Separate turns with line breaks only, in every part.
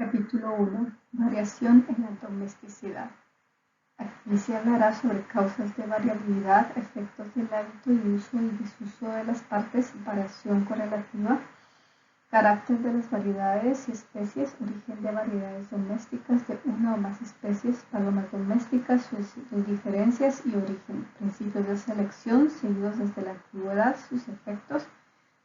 Capítulo 1. Variación en la domesticidad. Aquí se hablará sobre causas de variabilidad, efectos del hábito y uso y desuso de las partes, variación correlativa, carácter de las variedades y especies, origen de variedades domésticas de una o más especies, palomas domésticas, sus diferencias y origen, principios de selección seguidos desde la antigüedad, sus efectos,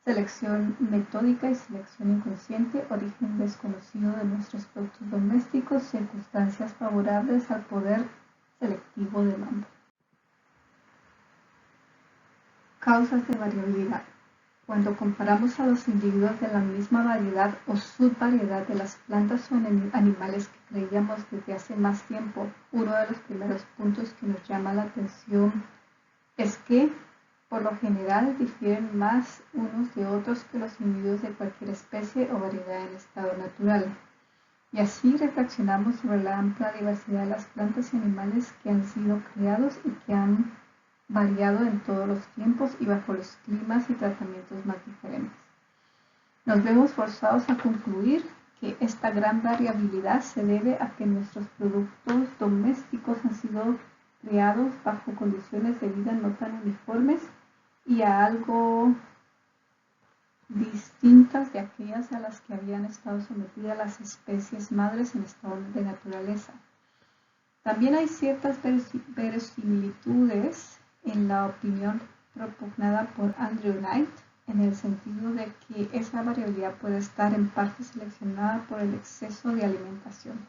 selección metódica y selección inconsciente, origen desconocido de nuestros productos domésticos, circunstancias favorables al poder selectivo del hombre. Causas de variabilidad. Cuando comparamos a los individuos de la misma variedad o subvariedad de las plantas o animales que creíamos desde hace más tiempo, uno de los primeros puntos que nos llama la atención es que por lo general difieren más unos de otros que los individuos de cualquier especie o variedad en estado natural. Y así reflexionamos sobre la amplia diversidad de las plantas y animales que han sido creados y que han variado en todos los tiempos y bajo los climas y tratamientos más diferentes. Nos vemos forzados a concluir que esta gran variabilidad se debe a que nuestros productos domésticos han sido creados bajo condiciones de vida no tan uniformes y a algo distintas de aquellas a las que habían estado sometidas las especies madres en estado de naturaleza. También hay ciertas verosimilitudes en la opinión propugnada por Andrew Knight, en el sentido de que esa variabilidad puede estar en parte seleccionada por el exceso de alimentación.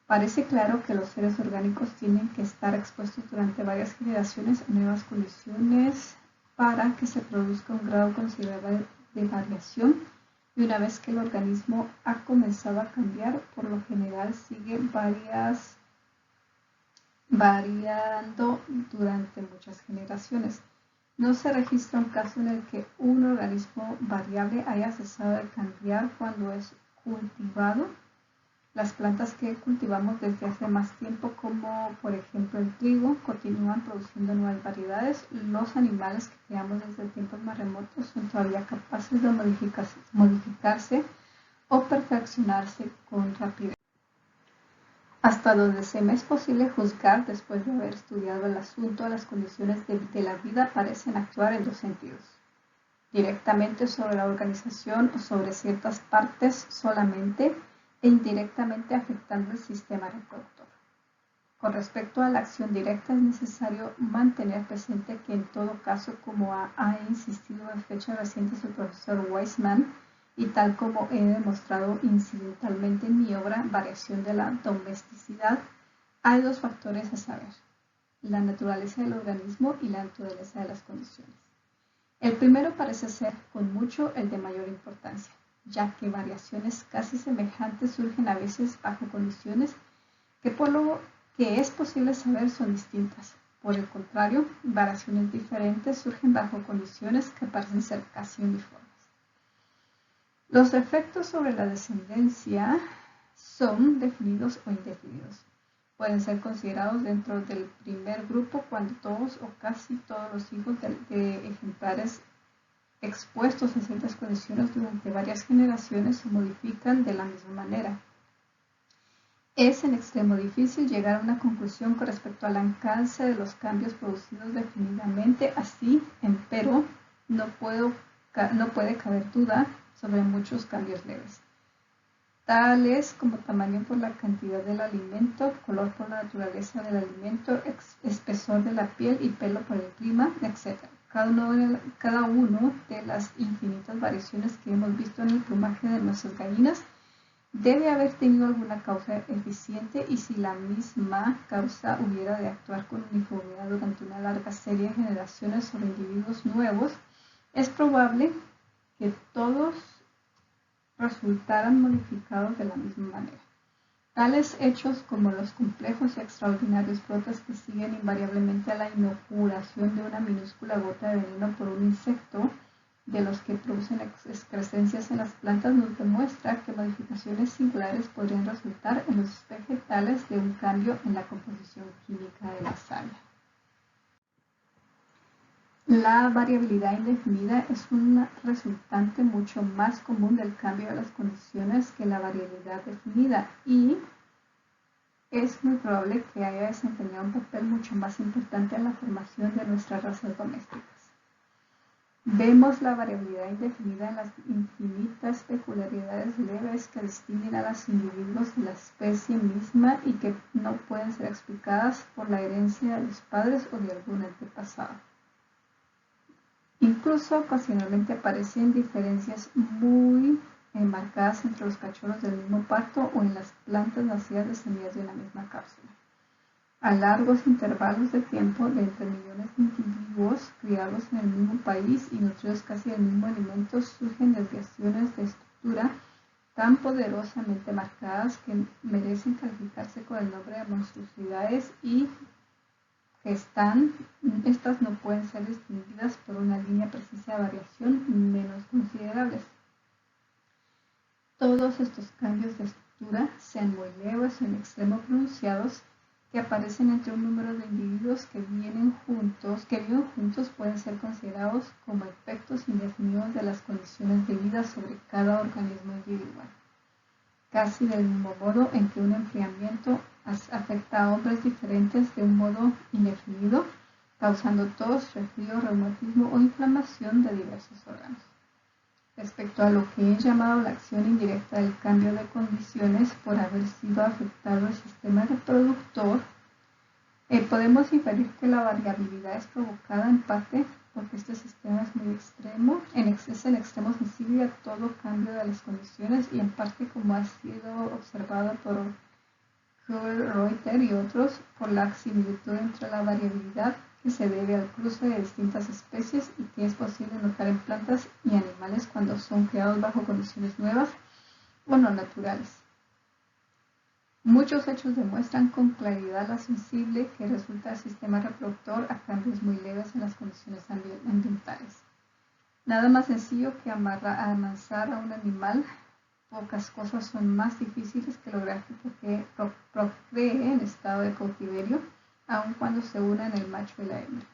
Parece claro que los seres orgánicos tienen que estar expuestos durante varias generaciones a nuevas condiciones para que se produzca un grado considerable de variación, y una vez que el organismo ha comenzado a cambiar, por lo general sigue variando durante muchas generaciones. No se registra un caso en el que un organismo variable haya cesado de cambiar cuando es cultivado. Las plantas que cultivamos desde hace más tiempo, como por ejemplo el trigo, continúan produciendo nuevas variedades. Los animales que creamos desde tiempos más remotos son todavía capaces de modificarse o perfeccionarse con rapidez. Hasta donde se me es posible juzgar después de haber estudiado el asunto, las condiciones de la vida parecen actuar en dos sentidos: directamente sobre la organización o sobre ciertas partes solamente, e indirectamente afectando el sistema reproductor. Con respecto a la acción directa, es necesario mantener presente que en todo caso, como ha insistido en fechas recientes el profesor Weissman, y tal como he demostrado incidentalmente en mi obra Variación de la domesticidad, hay dos factores a saber: la naturaleza del organismo y la naturaleza de las condiciones. El primero parece ser, con mucho, el de mayor importancia, ya que variaciones casi semejantes surgen a veces bajo condiciones que por lo que es posible saber son distintas. Por el contrario, variaciones diferentes surgen bajo condiciones que parecen ser casi uniformes. Los efectos sobre la descendencia son definidos o indefinidos. Pueden ser considerados dentro del primer grupo cuando todos o casi todos los hijos de ejemplares expuestos a ciertas condiciones durante varias generaciones se modifican de la misma manera. Es en extremo difícil llegar a una conclusión con respecto al alcance de los cambios producidos definitivamente. Así, empero, no puede caber duda sobre muchos cambios leves, tales como tamaño por la cantidad del alimento, color por la naturaleza del alimento, espesor de la piel y pelo por el clima, etc. Cada uno de las infinitas variaciones que hemos visto en el plumaje de nuestras gallinas debe haber tenido alguna causa eficiente, y si la misma causa hubiera de actuar con uniformidad durante una larga serie de generaciones sobre individuos nuevos, es probable que todos resultaran modificados de la misma manera. Tales hechos como los complejos y extraordinarios brotes que siguen invariablemente a la inoculación de una minúscula gota de veneno por un insecto, de los que producen excrescencias en las plantas, nos demuestra que modificaciones singulares podrían resultar en los vegetales de un cambio en la composición química de la savia. La variabilidad indefinida es una resultante mucho más común del cambio de las condiciones que de la variabilidad definida y es muy probable que haya desempeñado un papel mucho más importante en la formación de nuestras razas domésticas. Vemos la variabilidad indefinida en las infinitas peculiaridades leves que distinguen a los individuos de la especie misma y que no pueden ser explicadas por la herencia de los padres o de algún antepasado. Incluso ocasionalmente aparecen diferencias muy marcadas entre los cachorros del mismo parto o en las plantas nacidas de semillas de una misma cápsula. A largos intervalos de tiempo de entre millones de individuos criados en el mismo país y nutridos casi del mismo alimento surgen desviaciones de estructura tan poderosamente marcadas que merecen calificarse con el nombre de monstruosidades y que estas no pueden ser distinguidas por una línea precisa de variación menos considerables. Todos estos cambios de estructura, sean muy leves o en extremo pronunciados, que aparecen entre un número de individuos que viven juntos pueden ser considerados como efectos indefinidos de las condiciones de vida sobre cada organismo individual. Casi del mismo modo en que un enfriamiento afecta a hombres diferentes de un modo indefinido, causando tos, resfrío, reumatismo o inflamación de diversos órganos. Respecto a lo que he llamado la acción indirecta del cambio de condiciones por haber sido afectado el sistema reproductor, podemos inferir que la variabilidad es provocada en parte porque este sistema es muy extremo, es en extremo sensible a todo cambio de las condiciones y en parte, como ha sido observado por Reuter y otros, por la similitud entre la variabilidad que se debe al cruce de distintas especies y que es posible notar en plantas y animales cuando son creados bajo condiciones nuevas o no naturales. Muchos hechos demuestran con claridad la sensible que resulta el sistema reproductor a cambios muy leves en las condiciones ambientales. Nada más sencillo que amansar a un animal. Pocas cosas son más difíciles que lograr que procree en estado de cautiverio, aun cuando se unan el macho y la hembra.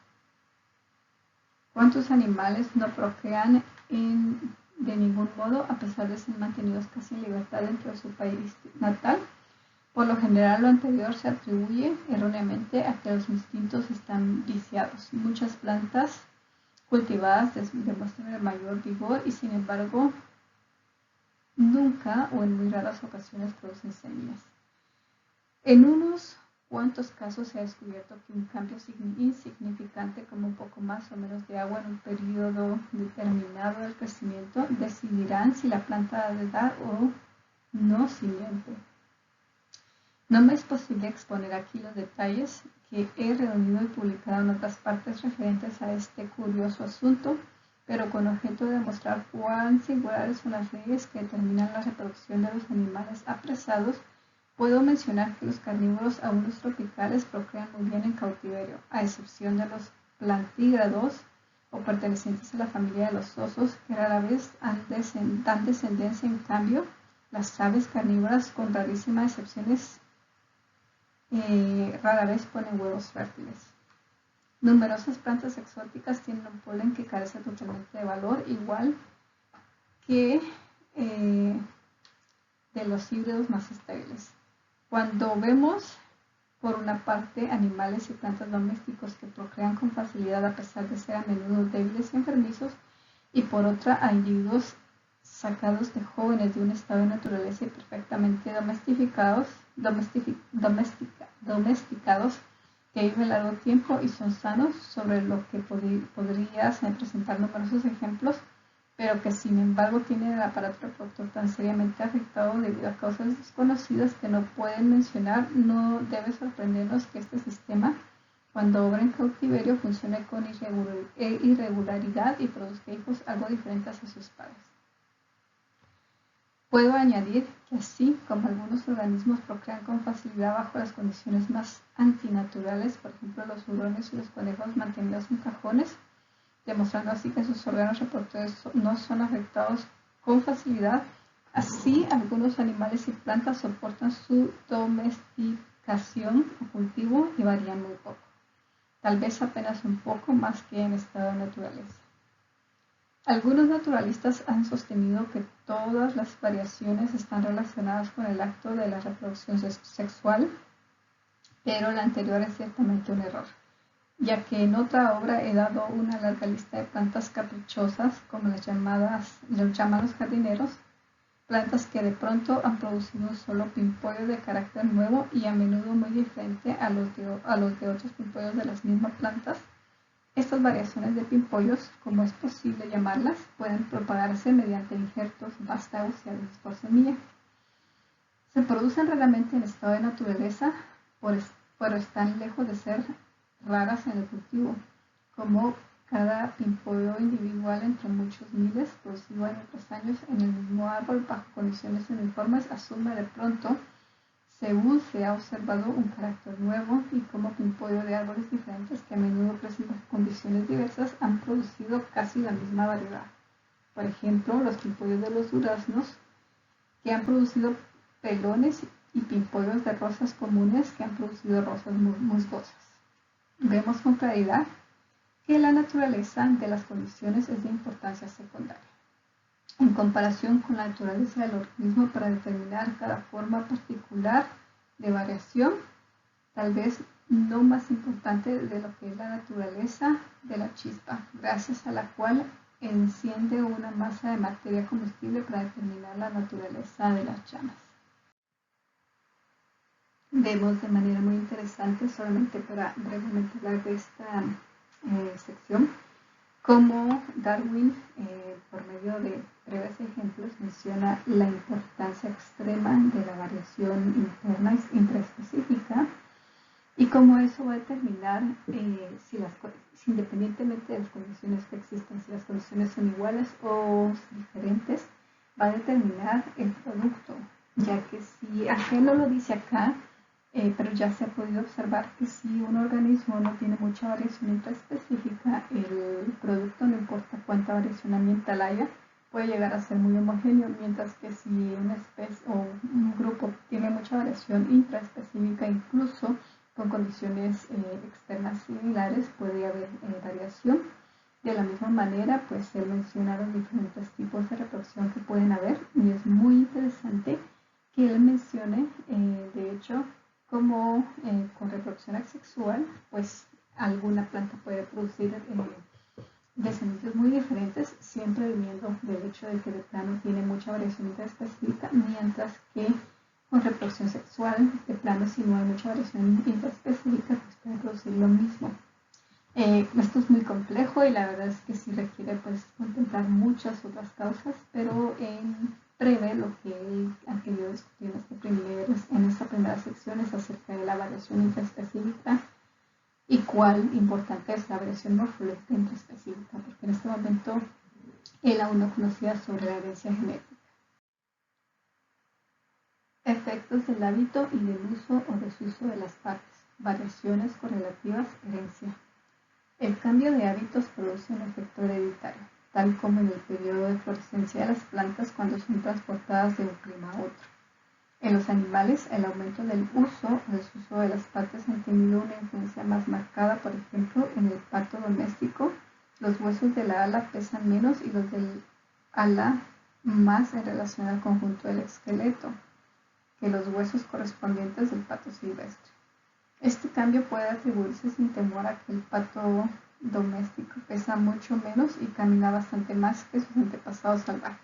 ¿Cuántos animales no procrean de ningún modo a pesar de ser mantenidos casi en libertad dentro de su país natal? Por lo general, lo anterior se atribuye erróneamente a que los instintos están viciados. Muchas plantas cultivadas demuestran el mayor vigor y, sin embargo, nunca o en muy raras ocasiones producen semillas. En unos cuantos casos se ha descubierto que un cambio insignificante como un poco más o menos de agua en un periodo determinado del crecimiento decidirán si la planta ha de dar o no simiente. No me es posible exponer aquí los detalles que he reunido y publicado en otras partes referentes a este curioso asunto, pero con objeto de demostrar cuán singulares son las leyes que determinan la reproducción de los animales apresados, puedo mencionar que los carnívoros aún los tropicales procrean muy bien en cautiverio, a excepción de los plantígrados o pertenecientes a la familia de los osos, que rara vez dan descendencia. En cambio, las aves carnívoras, con rarísimas excepciones, rara vez ponen huevos fértiles. Numerosas plantas exóticas tienen un polen que carece totalmente de valor, igual que de los híbridos más estériles. Cuando vemos, por una parte, animales y plantas domésticos que procrean con facilidad a pesar de ser a menudo débiles y enfermizos, y por otra a individuos sacados de jóvenes de un estado de naturaleza y perfectamente domesticados, que viven largo tiempo y son sanos, sobre lo que podrías presentar numerosos ejemplos, pero que sin embargo tienen el aparato reproductor tan seriamente afectado debido a causas desconocidas que no pueden mencionar. No debe sorprendernos que este sistema, cuando obra en cautiverio, funcione con irregularidad y produzca hijos algo diferentes a sus padres. Puedo añadir que así como algunos organismos procrean con facilidad bajo las condiciones más antinaturales, por ejemplo los hurones y los conejos mantenidos en cajones, demostrando así que sus órganos reproductores no son afectados con facilidad, así algunos animales y plantas soportan su domesticación o cultivo y varían muy poco, tal vez apenas un poco más que en estado de naturaleza. Algunos naturalistas han sostenido que todas las variaciones están relacionadas con el acto de la reproducción sexual, pero la anterior es ciertamente un error, ya que en otra obra he dado una larga lista de plantas caprichosas, como los llamados jardineros, plantas que de pronto han producido un solo pimpollo de carácter nuevo y a menudo muy diferente a los de otros pimpollos de las mismas plantas. Estas variaciones de pimpollos, como es posible llamarlas, pueden propagarse mediante injertos vástagos y a veces por semilla. Se producen raramente en estado de naturaleza, pero están lejos de ser raras en el cultivo, como cada pimpollo individual entre muchos miles, producido año tras año en el mismo árbol bajo condiciones uniformes, asume de pronto, según se ha observado, un carácter nuevo, y como pimpollo de árboles diferentes que a menudo presentan condiciones diversas han producido casi la misma variedad. Por ejemplo, los pimpollos de los duraznos, que han producido pelones, y pimpollos de rosas comunes que han producido rosas musgosas. Vemos con claridad que la naturaleza de las condiciones es de importancia secundaria, en comparación con la naturaleza del organismo para determinar cada forma particular de variación, tal vez no más importante de lo que es la naturaleza de la chispa, gracias a la cual enciende una masa de materia combustible para determinar la naturaleza de las llamas. Vemos de manera muy interesante, solamente para brevemente hablar de esta sección, cómo Darwin, por medio de breves ejemplos, menciona la importancia extrema de la variación interna intraespecífica y cómo eso va a determinar si independientemente de las condiciones que existen, si las condiciones son iguales o diferentes, va a determinar el producto, ya que si, aunque no lo dice acá, pero ya se ha podido observar que si un organismo no tiene mucha variación intraespecífica, el producto, no importa cuánta variación ambiental haya, puede llegar a ser muy homogéneo, mientras que si una especie o un grupo tiene mucha variación intraespecífica, incluso con condiciones externas similares, puede haber variación. De la misma manera, pues él menciona los diferentes tipos de reproducción que pueden haber, y es muy interesante que él mencione, de hecho, como con reproducción asexual, pues alguna planta puede producir descendientes muy diferentes, siempre viniendo del hecho de que de plano tiene mucha variación intraespecífica, mientras que con reproducción sexual, de plano, si no hay mucha variación intraespecífica, pues puede producir lo mismo. Esto es muy complejo y la verdad es que sí requiere pues contemplar muchas otras causas, pero en breve lo que él ha querido discutir en esta primera sección es acerca de la variación intraespecífica y cuál importante es la variación morfológica intraespecífica, porque en este momento él aún no conocía sobre la herencia genética. Efectos del hábito y del uso o desuso de las partes. Variaciones correlativas, herencia. El cambio de hábitos produce un efecto hereditario, tal como en el periodo de florescencia de las plantas cuando son transportadas de un clima a otro. En los animales, el aumento del uso o desuso de las partes han tenido una influencia más marcada. Por ejemplo, en el pato doméstico, los huesos de la ala pesan menos y los del ala más en relación al conjunto del esqueleto que los huesos correspondientes del pato silvestre. Este cambio puede atribuirse sin temor a que el pato doméstico pesa mucho menos y camina bastante más que sus antepasados salvajes.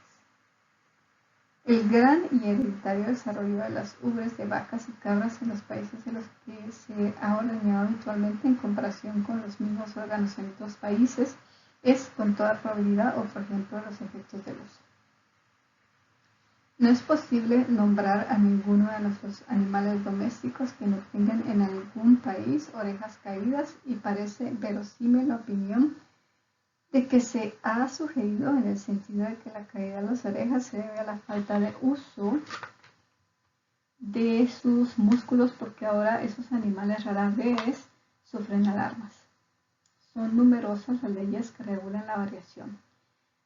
El gran y hereditario desarrollo de las ubres de vacas y cabras en los países en los que se ha ordeñado habitualmente en comparación con los mismos órganos en otros países es con toda probabilidad otro ejemplo de los efectos del uso. No es posible nombrar a ninguno de nuestros animales domésticos que no tengan en algún país orejas caídas, y parece verosímil la opinión de que se ha sugerido en el sentido de que la caída de las orejas se debe a la falta de uso de sus músculos, porque ahora esos animales rara vez sufren alarmas. Son numerosas las leyes que regulan la variación,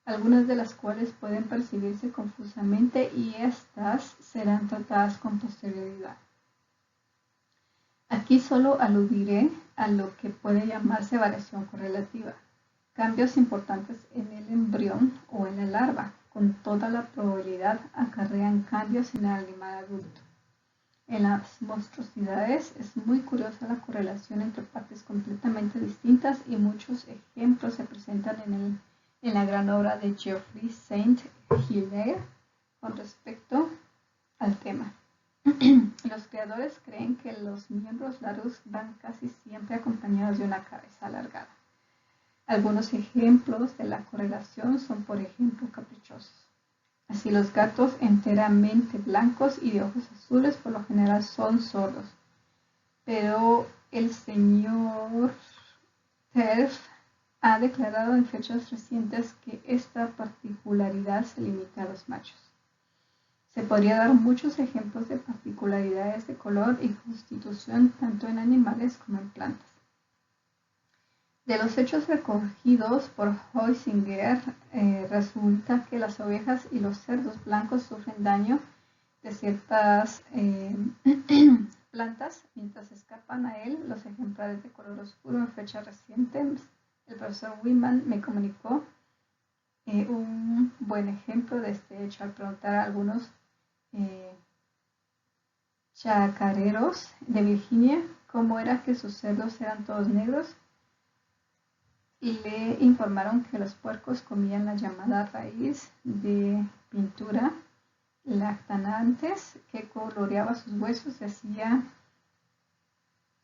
algunas de las cuales pueden percibirse confusamente, y estas serán tratadas con posterioridad. Aquí solo aludiré a lo que puede llamarse variación correlativa. cambios importantes en el embrión o en la larva, con toda la probabilidad acarrean cambios en el animal adulto. En las monstruosidades es muy curiosa la correlación entre partes completamente distintas y muchos ejemplos se presentan en la gran obra de Geoffrey Saint Hilaire con respecto al tema. Los creadores creen que los miembros largos van casi siempre acompañados de una cabeza alargada. Algunos ejemplos de la correlación son, por ejemplo, caprichosos. Así, los gatos enteramente blancos y de ojos azules por lo general son sordos. Pero el señor Terf ha declarado en fechas recientes que esta particularidad se limita a los machos. Se podría dar muchos ejemplos de particularidades de color y constitución tanto en animales como en plantas. De los hechos recogidos por Huizinga resulta que las ovejas y los cerdos blancos sufren daño de ciertas plantas mientras escapan a él. Los ejemplares de color oscuro en fecha reciente, el profesor Wiman me comunicó un buen ejemplo de este hecho al preguntar a algunos chacareros de Virginia cómo era que sus cerdos eran todos negros. Y le informaron que los puercos comían la llamada raíz de pintura lactanantes que coloreaba sus huesos y hacía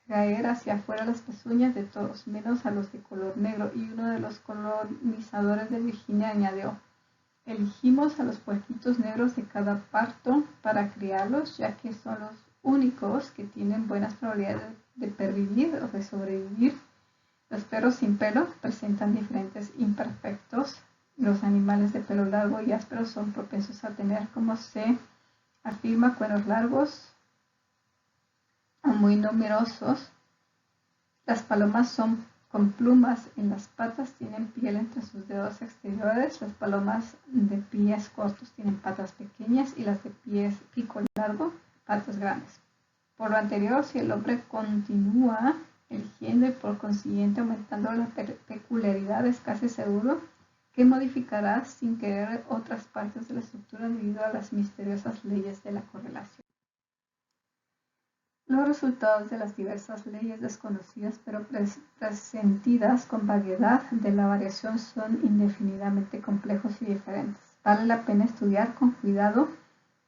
caer hacia afuera las pezuñas de todos, menos a los de color negro. Y uno de los colonizadores de Virginia añadió: elegimos a los puerquitos negros de cada parto para criarlos, ya que son los únicos que tienen buenas probabilidades de pervivir o de sobrevivir. Los perros sin pelo presentan diferentes imperfectos. Los animales de pelo largo y áspero son propensos a tener, como se afirma, cuernos largos o muy numerosos. Las palomas son con plumas en las patas, tienen piel entre sus dedos exteriores. Las palomas de pies cortos tienen patas pequeñas y las de pico largo, patas grandes. Por lo anterior, si el hombre continúa eligiendo y por consiguiente aumentando la peculiaridad, es casi seguro que modificará sin querer otras partes de la estructura debido a las misteriosas leyes de la correlación. Los resultados de las diversas leyes desconocidas pero presentidas con vaguedad de la variación son indefinidamente complejos y diferentes. Vale la pena estudiar con cuidado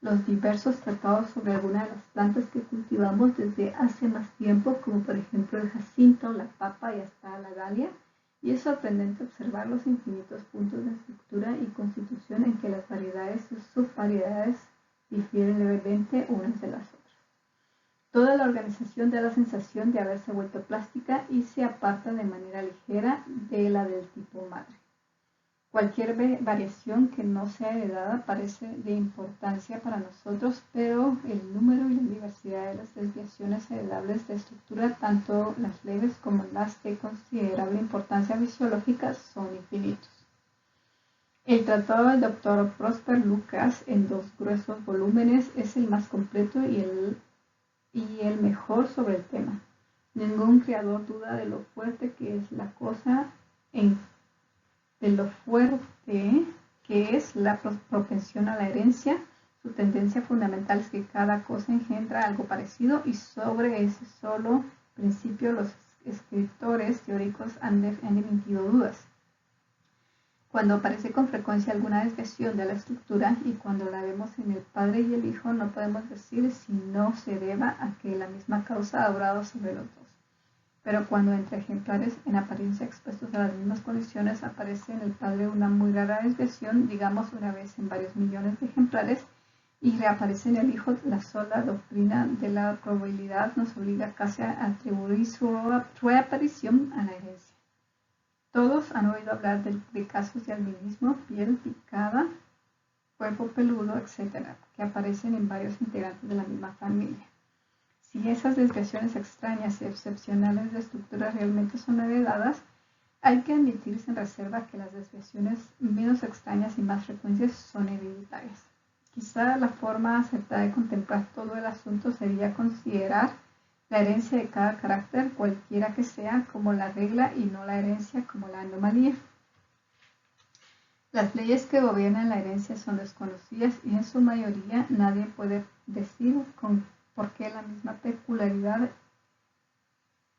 los diversos tratados sobre algunas de las plantas que cultivamos desde hace más tiempo, como por ejemplo el jacinto, la papa y hasta la dalia, y es sorprendente observar los infinitos puntos de estructura y constitución en que las variedades y subvariedades difieren levemente unas de las otras. Toda la organización da la sensación de haberse vuelto plástica y se aparta de manera ligera de la del tipo madre. Cualquier variación que no sea heredada parece de importancia para nosotros, pero el número y la diversidad de las desviaciones heredables de estructura, tanto las leves como las de considerable importancia fisiológica, son infinitos. El tratado del Dr. Prosper Lucas, en 2 gruesos volúmenes, es el más completo y el mejor sobre el tema. Ningún creador duda de lo fuerte que es la cosa de lo fuerte que es la propensión a la herencia. Su tendencia fundamental es que cada cosa engendra algo parecido, y sobre ese solo principio los escritores teóricos han emitido dudas. Cuando aparece con frecuencia alguna desviación de la estructura, y cuando la vemos en el padre y el hijo, no podemos decir si no se deba a que la misma causa ha obrado sobre los dos. Pero cuando entre ejemplares en apariencia expuestos a las mismas condiciones aparece en el padre una muy rara desviación, digamos una vez en varios millones de ejemplares, y reaparece en el hijo, la sola doctrina de la probabilidad nos obliga casi a atribuir su reaparición a la herencia. Todos han oído hablar de casos de albinismo, piel picada, cuerpo peludo, etc., que aparecen en varios integrantes de la misma familia. Si esas desviaciones extrañas y excepcionales de estructura realmente son heredadas, hay que admitir sin reserva que las desviaciones menos extrañas y más frecuentes son hereditarias. Quizá la forma acertada de contemplar todo el asunto sería considerar la herencia de cada carácter, cualquiera que sea, como la regla y no la herencia como la anomalía. Las leyes que gobiernan la herencia son desconocidas y en su mayoría nadie puede decir por qué la misma peculiaridad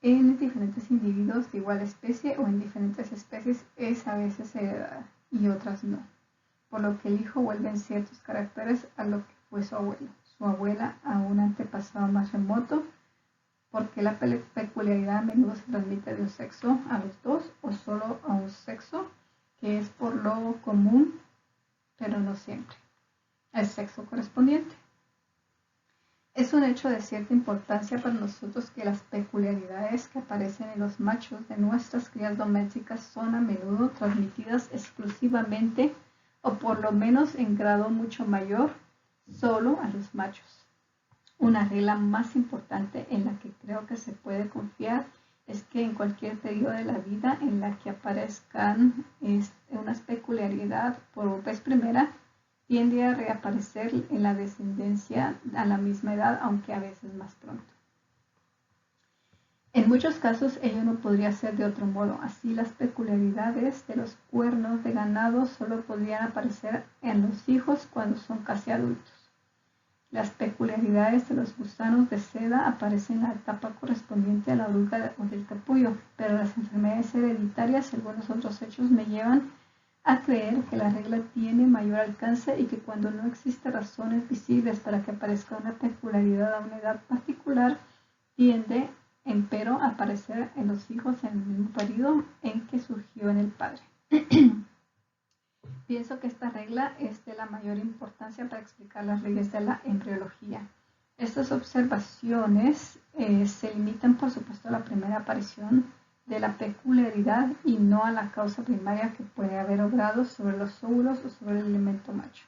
en diferentes individuos de igual especie o en diferentes especies es a veces heredada y otras no, por lo que el hijo vuelve en ciertos caracteres a lo que fue su abuelo, su abuela, a un antepasado más remoto, porque la peculiaridad a menudo se transmite de un sexo a los dos o solo a un sexo, que es por lo común, pero no siempre, el sexo correspondiente. Es un hecho de cierta importancia para nosotros que las peculiaridades que aparecen en los machos de nuestras crías domésticas son a menudo transmitidas exclusivamente o por lo menos en grado mucho mayor solo a los machos. Una regla más importante en la que creo que se puede confiar es que en cualquier periodo de la vida en la que aparezcan una peculiaridad por vez primera, tiende a reaparecer en la descendencia a la misma edad, aunque a veces más pronto. En muchos casos ello no podría ser de otro modo. Así las peculiaridades de los cuernos de ganado solo podrían aparecer en los hijos cuando son casi adultos. Las peculiaridades de los gusanos de seda aparecen en la etapa correspondiente a la oruga o del capullo, pero las enfermedades hereditarias y algunos otros hechos me llevan a creer que la regla tiene mayor alcance y que cuando no existen razones visibles para que aparezca una peculiaridad a una edad particular, tiende, empero, a aparecer en los hijos en el mismo periodo en que surgió en el padre. Pienso que esta regla es de la mayor importancia para explicar las leyes de la embriología. Estas observaciones se limitan, por supuesto, a la primera aparición de la peculiaridad y no a la causa primaria que puede haber obrado sobre los óvulos o sobre el elemento macho.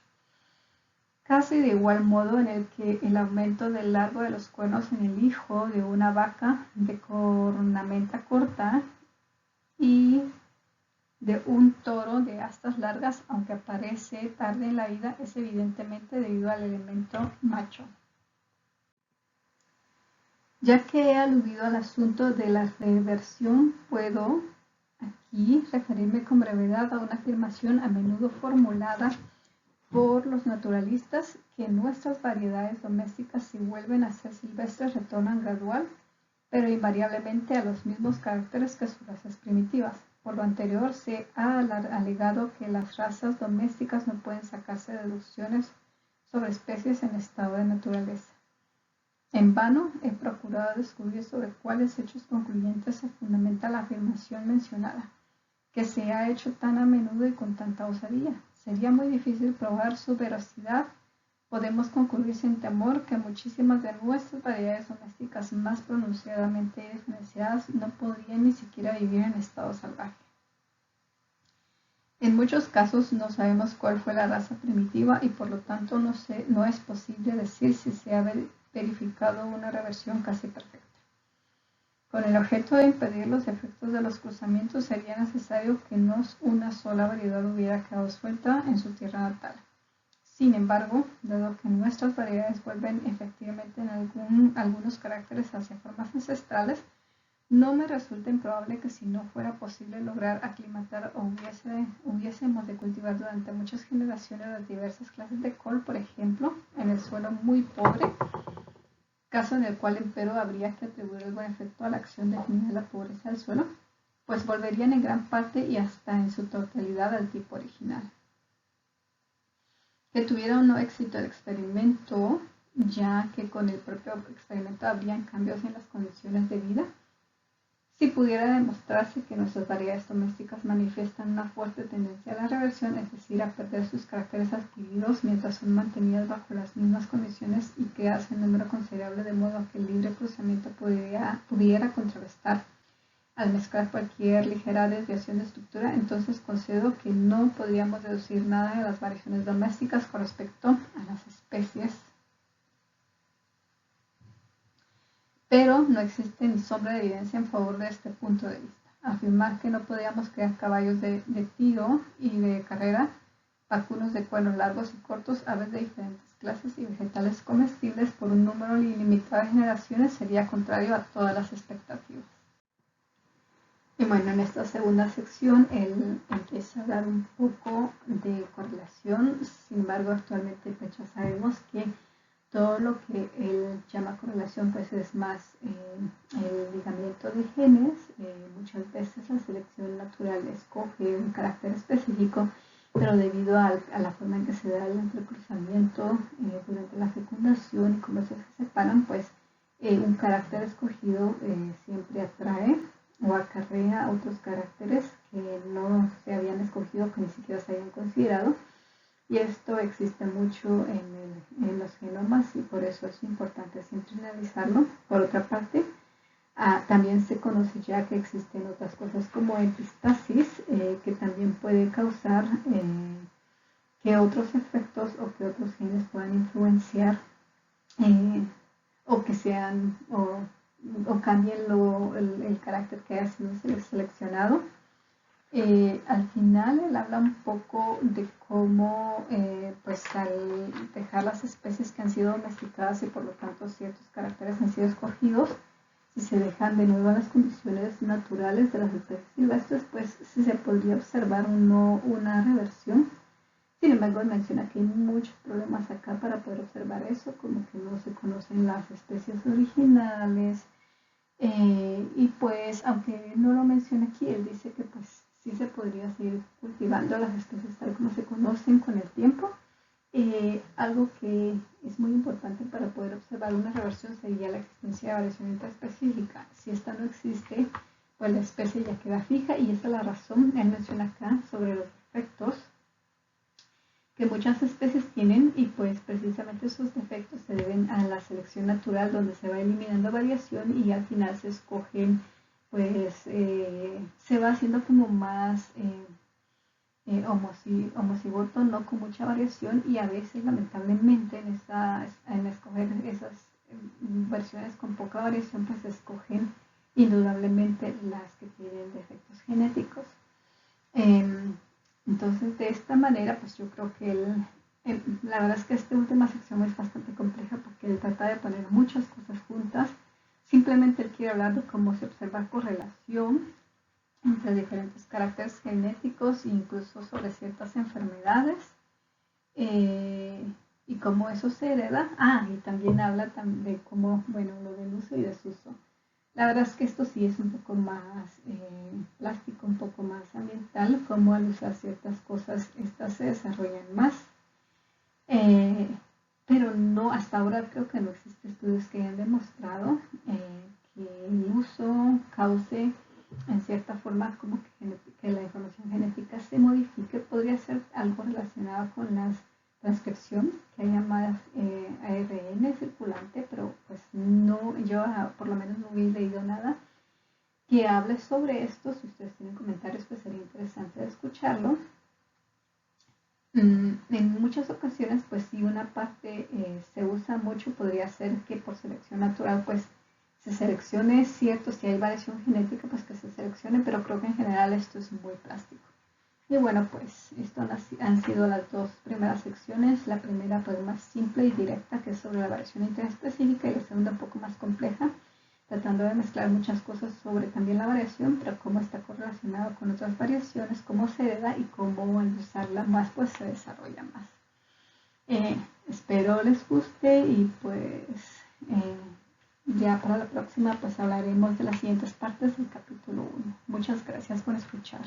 Casi de igual modo en el que el aumento del largo de los cuernos en el hijo de una vaca de cornamenta corta y de un toro de astas largas, aunque aparece tarde en la vida, es evidentemente debido al elemento macho. Ya que he aludido al asunto de la reversión, puedo aquí referirme con brevedad a una afirmación a menudo formulada por los naturalistas, que nuestras variedades domésticas, si vuelven a ser silvestres, retornan gradual, pero invariablemente a los mismos caracteres que sus razas primitivas. Por lo anterior, se ha alegado que las razas domésticas no pueden sacarse deducciones sobre especies en estado de naturaleza. En vano he procurado descubrir sobre cuáles hechos concluyentes se fundamenta la afirmación mencionada, que se ha hecho tan a menudo y con tanta osadía. Sería muy difícil probar su veracidad. Podemos concluir sin temor que muchísimas de nuestras variedades domésticas más pronunciadamente diferenciadas no podrían ni siquiera vivir en estado salvaje. En muchos casos no sabemos cuál fue la raza primitiva y por lo tanto no es posible decir si se ha verificado una reversión casi perfecta. Con el objeto de impedir los efectos de los cruzamientos sería necesario que no una sola variedad hubiera quedado suelta en su tierra natal. Sin embargo, dado que nuestras variedades vuelven efectivamente en algunos caracteres hacia formas ancestrales, no me resulta improbable que si no fuera posible lograr aclimatar o hubiésemos de cultivar durante muchas generaciones las diversas clases de col, por ejemplo, en el suelo muy pobre, caso en el cual empero habría que atribuir algún efecto a la acción definida de la pobreza del suelo, pues volverían en gran parte y hasta en su totalidad al tipo original. Que tuviera o no éxito el experimento, ya que con el propio experimento habrían cambios en las condiciones de vida. Si pudiera demostrarse que nuestras variedades domésticas manifiestan una fuerte tendencia a la reversión, es decir, a perder sus caracteres adquiridos mientras son mantenidas bajo las mismas condiciones y que hacen número considerable de modo que el libre cruzamiento pudiera contrarrestar al mezclar cualquier ligera desviación de estructura, entonces concedo que no podríamos deducir nada de las variaciones domésticas con respecto a las especies. Pero no existe ni sombra de evidencia en favor de este punto de vista. Afirmar que no podíamos crear caballos de tiro y de carrera, vacunos de cuernos largos y cortos, aves de diferentes clases y vegetales comestibles por un número ilimitado de generaciones sería contrario a todas las expectativas. Y bueno, en esta segunda sección él empieza a hablar un poco de correlación. Sin embargo, actualmente pues ya sabemos que todo lo que él llama correlación pues es más el ligamiento de genes. Muchas veces la selección natural escoge un carácter específico, pero debido a la forma en que se da el entrecruzamiento durante la fecundación y cómo se separan, pues un carácter escogido siempre atrae o acarrea otros caracteres que no se habían escogido, que ni siquiera se habían considerado. Y esto existe mucho en los genomas y por eso es importante siempre analizarlo. Por otra parte, también se conoce ya que existen otras cosas como epistasis, que también puede causar que otros efectos o que otros genes puedan influenciar o que sean o cambien el carácter que haya sido seleccionado. Al final él habla un poco de cómo pues al dejar las especies que han sido domesticadas y por lo tanto ciertos caracteres han sido escogidos, si se dejan de nuevo las condiciones naturales de las especies silvestres, pues sí se podría observar una reversión. Sin embargo, él menciona que hay muchos problemas acá para poder observar eso, como que no se conocen las especies originales, y pues, aunque no lo menciona aquí, él dice que pues sí se podría seguir cultivando las especies tal como se conocen con el tiempo. Algo que es muy importante para poder observar una reversión sería la existencia de variación intraespecífica. Si esta no existe, pues la especie ya queda fija y esa es la razón, él menciona acá, sobre los efectos que muchas especies tienen y pues precisamente esos defectos se deben a la selección natural donde se va eliminando variación y al final se escogen pues se va haciendo como más homocigoto, no con mucha variación y a veces lamentablemente en escoger esas versiones con poca variación pues se escogen indudablemente las que tienen defectos genéticos. Entonces, de esta manera, pues yo creo que la verdad es que esta última sección es bastante compleja porque él trata de poner muchas cosas juntas. Simplemente él quiere hablar de cómo se observa correlación entre diferentes caracteres genéticos e incluso sobre ciertas enfermedades y cómo eso se hereda. Y también habla de cómo, bueno, lo del uso y desuso. La verdad es que esto sí es un poco más plástico, un poco más ambiental, como al usar ciertas cosas estas se desarrollan más. Pero no, hasta ahora creo que no existen estudios que hayan demostrado que el uso cause en cierta forma como que la información genética se modifique. Podría ser algo relacionado con las transcripción, que hay llamadas ARN circulante, pero pues no, yo por lo menos no he leído nada que hable sobre esto. Si ustedes tienen comentarios, pues sería interesante escucharlo. En muchas ocasiones, pues si una parte se usa mucho, podría ser que por selección natural, pues se seleccione cierto, si hay variación genética, pues que se seleccione, pero creo que en general esto es muy plástico. Y bueno, pues esto han sido las dos primeras secciones. La primera pues más simple y directa, que es sobre la variación interespecífica, y la segunda un poco más compleja, tratando de mezclar muchas cosas sobre también la variación, pero cómo está correlacionado con otras variaciones, cómo se hereda y cómo al usarla más pues se desarrolla más. Espero les guste y pues ya para la próxima pues hablaremos de las siguientes partes del capítulo 1. Muchas gracias por escuchar.